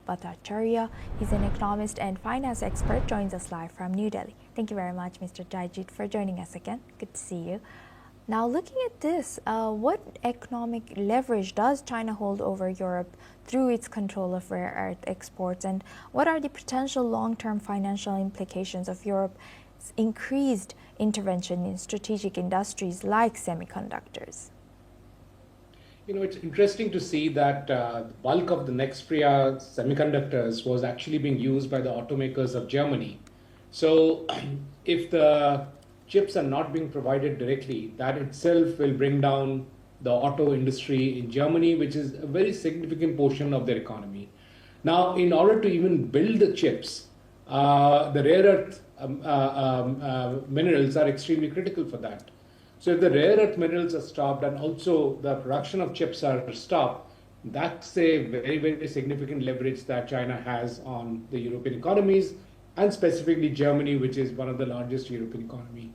Bhattacharya. He's an economist and finance expert, joins us live from New Delhi. Thank you very much, Mr. Jayjit, for joining us again. Good to see you. Now, looking at this, what economic leverage does China hold over Europe through its control of rare earth exports, and what are the potential long-term financial implications of Europe's increased intervention in strategic industries like semiconductors? You know, it's interesting to see that the bulk of the Nexperia semiconductors was actually being used by the automakers of Germany. So if the chips are not being provided directly, that itself will bring down the auto industry in Germany, which is a very significant portion of their economy. Now, in order to even build the chips, the rare earth minerals are extremely critical for that. So if the rare earth minerals are stopped and also the production of chips are stopped, that's a very, very significant leverage that China has on the European economies, and specifically Germany, which is one of the largest European economy.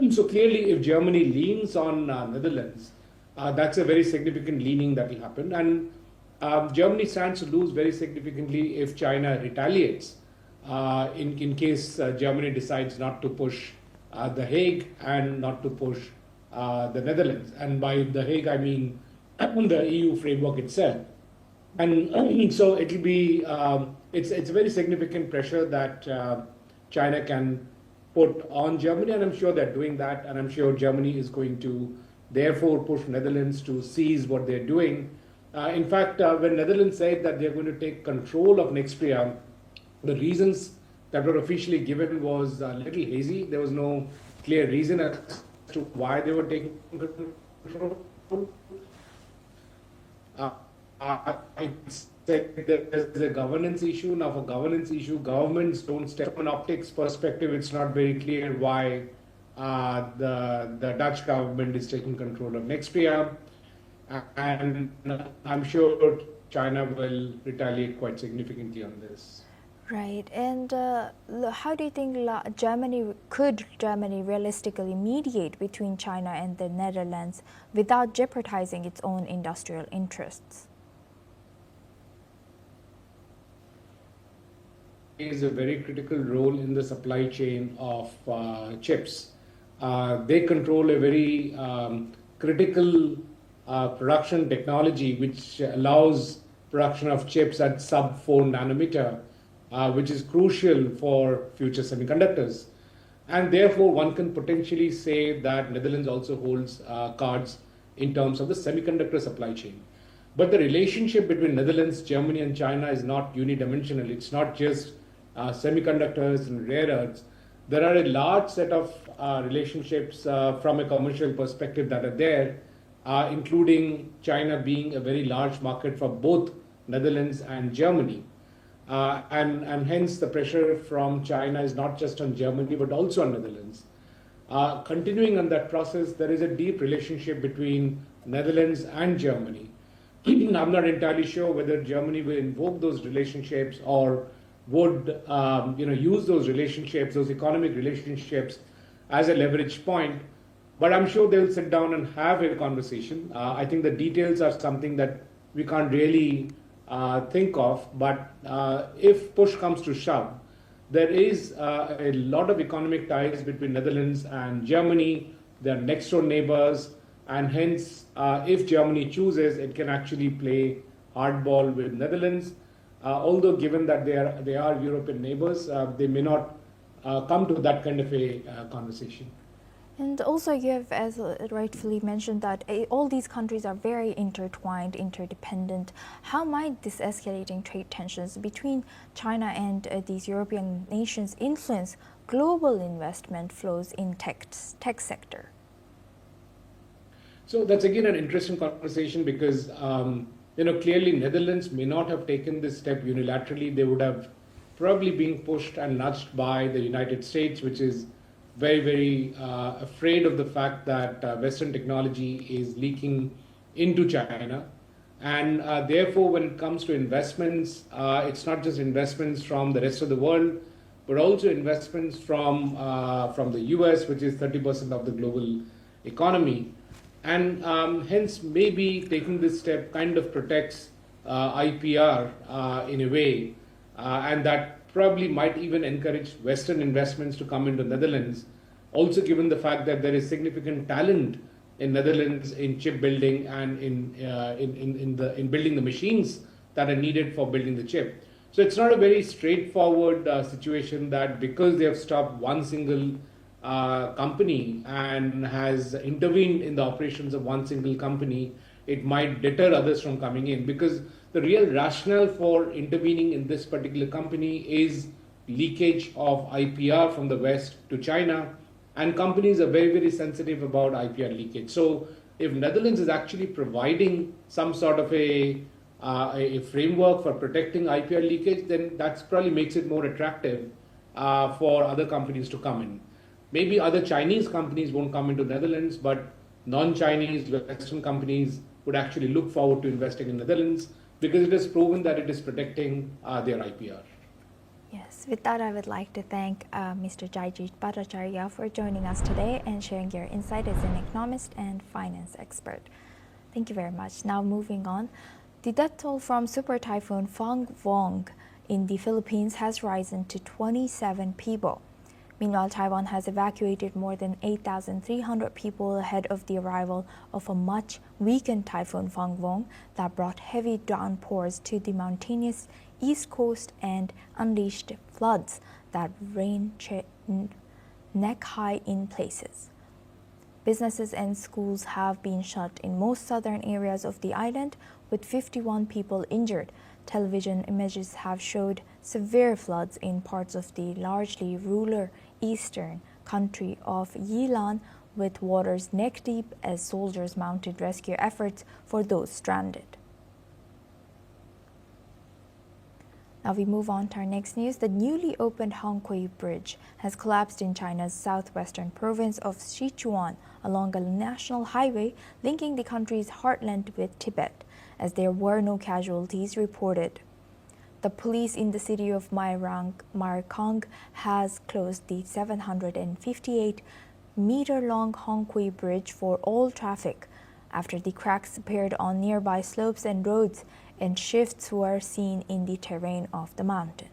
So clearly, if Germany leans on Netherlands, that's a very significant leaning that will happen. And Germany stands to lose very significantly if China retaliates, in case Germany decides not to push The Hague and not to push the Netherlands. And by The Hague, I mean the EU framework itself. And so it will be, it's a very significant pressure that China can put on Germany, and I'm sure they're doing that, and I'm sure Germany is going to therefore push Netherlands to seize what they're doing. In fact, when Netherlands said that they're going to take control of Nexperia, the reasons that were officially given was a little hazy. There was no clear reason as to why they were taking control. I said there's a governance issue. Now, for governance issue, governments don't step from an optics perspective. It's not very clear why the Dutch government is taking control of Nexperia, and I'm sure China will retaliate quite significantly on this. Right, and how do you think Germany realistically mediate between China and the Netherlands without jeopardizing its own industrial interests? Plays a very critical role in the supply chain of chips. They control a very critical production technology which allows production of chips at sub 4 nanometer, which is crucial for future semiconductors. And therefore, one can potentially say that Netherlands also holds cards in terms of the semiconductor supply chain. But the relationship between Netherlands, Germany, and China is not unidimensional. It's not just semiconductors and rare earths. There are a large set of relationships from a commercial perspective that are there, including China being a very large market for both Netherlands and Germany. And hence the pressure from China is not just on Germany, but also on Netherlands. Continuing on that process, there is a deep relationship between Netherlands and Germany. I'm not entirely sure whether Germany will invoke those relationships or would use those relationships, those economic relationships, as a leverage point. But I'm sure they'll sit down and have a conversation. I think the details are something that we can't really think of. But if push comes to shove, there is a lot of economic ties between Netherlands and Germany. They're next door neighbors. And hence, if Germany chooses, it can actually play hardball with Netherlands. Although given that they are European neighbors, they may not come to that kind of a conversation. And also you have, as rightfully mentioned, that all these countries are very intertwined, interdependent. How might this escalating trade tensions between China and these European nations influence global investment flows in tech sector? So that's again an interesting conversation because clearly Netherlands may not have taken this step unilaterally. They would have probably been pushed and nudged by the United States, which is very, very afraid of the fact that Western technology is leaking into China. And therefore, when it comes to investments, it's not just investments from the rest of the world, but also investments from the US, which is 30% of the global economy. And hence, maybe taking this step kind of protects IPR in a way, and that probably might even encourage Western investments to come into Netherlands. Also, given the fact that there is significant talent in Netherlands in chip building and in building the machines that are needed for building the chip. So it's not a very straightforward situation that because they have stopped one single company and has intervened in the operations of one single company, it might deter others from coming in, because the real rationale for intervening in this particular company is leakage of IPR from the West to China, and companies are very, very sensitive about IPR leakage. So if Netherlands is actually providing some sort of a framework for protecting IPR leakage, then that probably makes it more attractive for other companies to come in. Maybe other Chinese companies won't come into Netherlands, but non-Chinese Western companies would actually look forward to investing in Netherlands because it is proven that it is protecting their IPR. Yes, with that I would like to thank Mr. Jayjit Bhattacharya for joining us today and sharing your insight as an economist and finance expert. Thank you very much. Now moving on, the death toll from super typhoon Phang in the Philippines has risen to 27 people. Meanwhile, Taiwan has evacuated more than 8,300 people ahead of the arrival of a much weakened typhoon Phang that brought heavy downpours to the mountainous east coast and unleashed floods that ran neck-high in places. Businesses and schools have been shut in most southern areas of the island, with 51 people injured. Television images have showed severe floods in parts of the largely rural eastern country of Yilan, with waters neck-deep as soldiers mounted rescue efforts for those stranded. Now we move on to our next news. The newly opened Hongkou Bridge has collapsed in China's southwestern province of Sichuan along a national highway linking the country's heartland with Tibet, as there were no casualties reported. The police in the city of Marikang has closed the 758-meter-long Hongkou Bridge for all traffic after the cracks appeared on nearby slopes and roads and shifts were seen in the terrain of the mountain.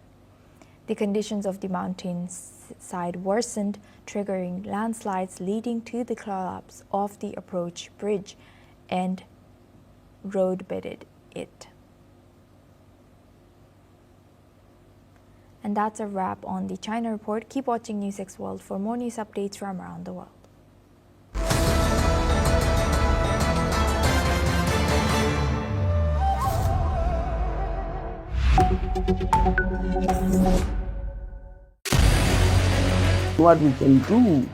The conditions of the mountain side worsened, triggering landslides leading to the collapse of the approach bridge and road-bedded it. And that's a wrap on the China Report. Keep watching NewsX World for more news updates from around the world. What we can do